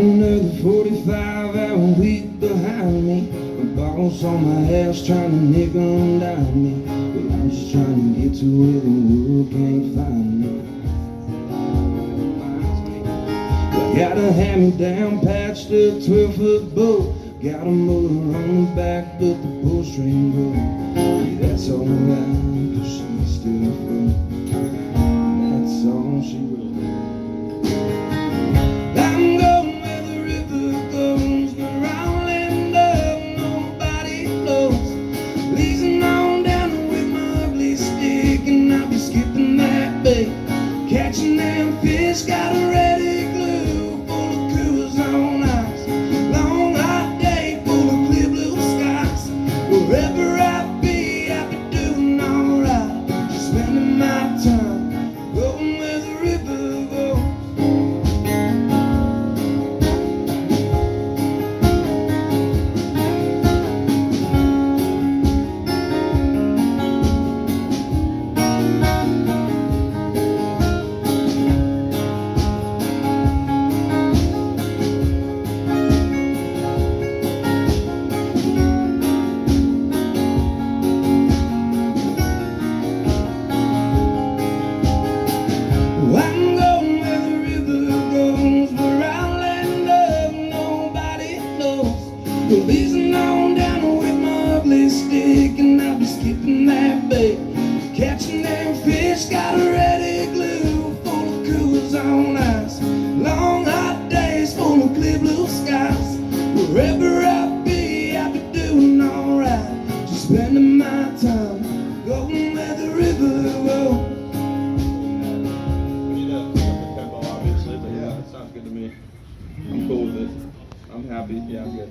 another 45-hour week behind me. My boss on my ass trying to nickel and dime me. Well, I'm just trying to get to where the world can't find me. I got a hand-me-down patched up 12-foot boat. Got a motor on the back, but the pull-string broke. Yeah, that's all right, 'cause she's still afloat. That's all she wrote. I'm going where the river goes, where I'll end up, nobody knows. Leasing on down with my ugly stick, and I'll be skipping that bait, catching them fish. Got a ready glue full of cruise on ice. Long hot day full of clear blue skies. Wherever I be, I'll be doing alright. Just spending my time going where the river goes. I'm going where the river goes, where I'll end up, nobody knows. We're easing on down with my ugly stick, and I'll be skipping that bait, catching them fish. Got a ready glue full of cruise on ice. Long hot days full of clear blue skies. Wherever I be, I'll be doing alright. Just spending my time going where the river goes. Good to me. I'm cool with it. I'm happy. Yeah, I'm good.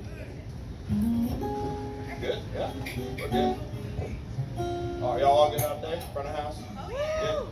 Good? Yeah? We're good? Are y'all all good out there in front of the house? Oh, yeah. Good?